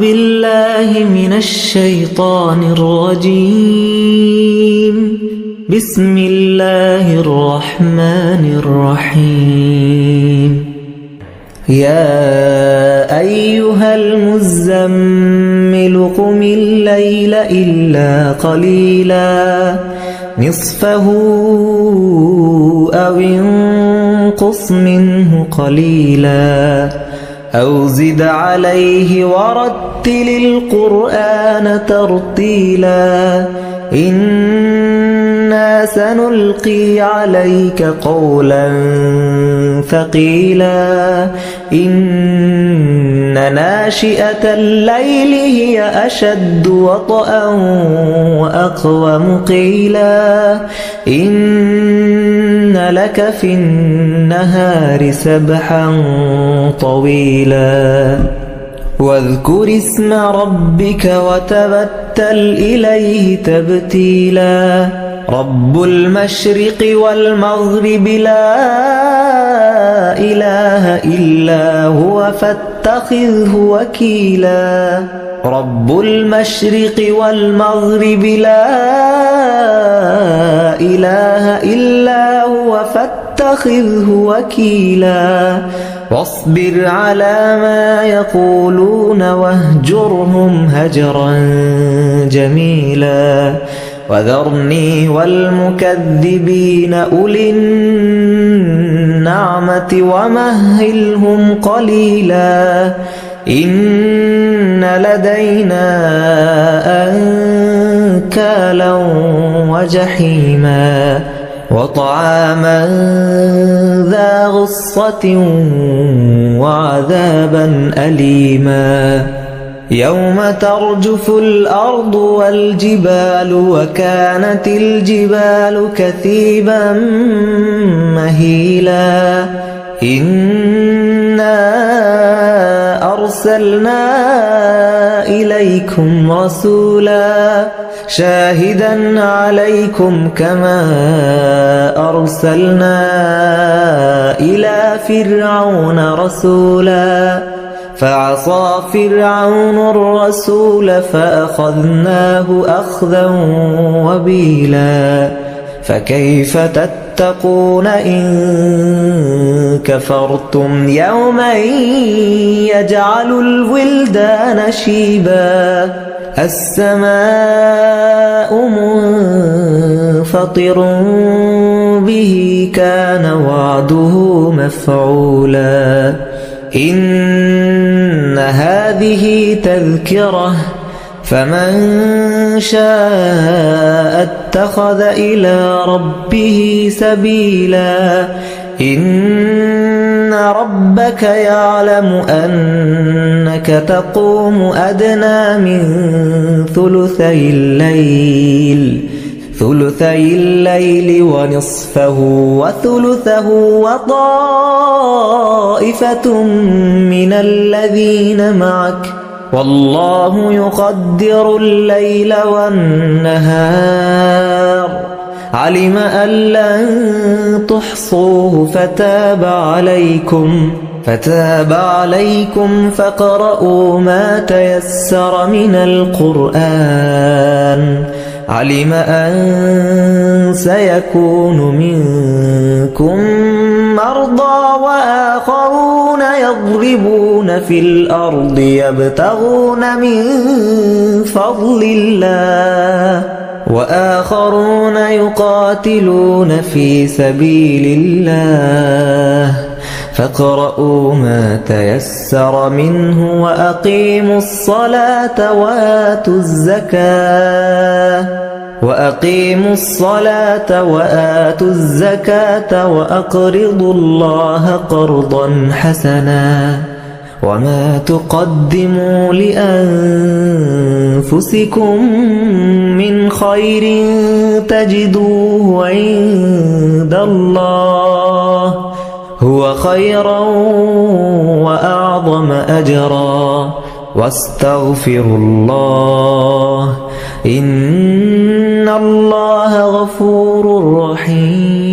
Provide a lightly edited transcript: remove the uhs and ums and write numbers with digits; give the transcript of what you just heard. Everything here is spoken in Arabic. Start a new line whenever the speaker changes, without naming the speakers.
بالله من الشيطان الرجيم. بسم الله الرحمن الرحيم. يا أيها المزمل قم الليل إلا قليلا نصفه أو انقص منه قليلا أو زد عليه ورتل القرآن ترتيلا إنا سنلقي عليك قولا ثقيلا إن ناشئة الليل هي أشد وطئا وأقوم قيلا إن لك في النهار سبحا طويلا واذكر اسم ربك وتبتل إليه تبتيلا رب المشرق والمغرب لا إله إلا هو فاتخذه وكيلا رب المشرق والمغرب لا إله إلا هو فاتخذه وكيلا واصبر على ما يقولون واهجرهم هجرا جميلا وذرني والمكذبين أولي النعمة ومهلهم قليلا إن لدينا أنكالا وجحيما وطعاما ذا غصة وعذابا أليما يوم ترجف الأرض والجبال وكانت الجبال كثيبا مهيلا إنا أرسلنا إليكم رسولا شاهدا عليكم كما أرسلنا إلى فرعون رسولا فعصى فرعون الرسول فأخذناه أخذا وبيلا فكيف تتقون إن كفرتم يوما يجعل الولدان شيبا السماء منفطر به كان وعده مفعولا إن هذه تذكرة فمن شاء اتخذ إلى ربه سبيلا إن ربك يعلم أنك تقوم أدنى من ثلثي الليل ونصفه وثلثه وطائفة من الذين معك والله يقدر الليل والنهار علم أن لن تحصوه فتاب عليكم فاقرؤوا ما تيسر من القرآن علم أن سيكون منكم مرضى وآخرون يضربون في الأرض يبتغون من فضل الله وآخرون يقاتلون في سبيل الله فاقرؤوا ما تيسر منه وأقيموا الصلاة وآتوا الزكاة وأقرضوا الله قرضا حسنا وما تقدموا لأنفسكم من خير تجدوه عند الله هو خيرا وأعظم أجرا واستغفروا الله إن الله غفور رحيم.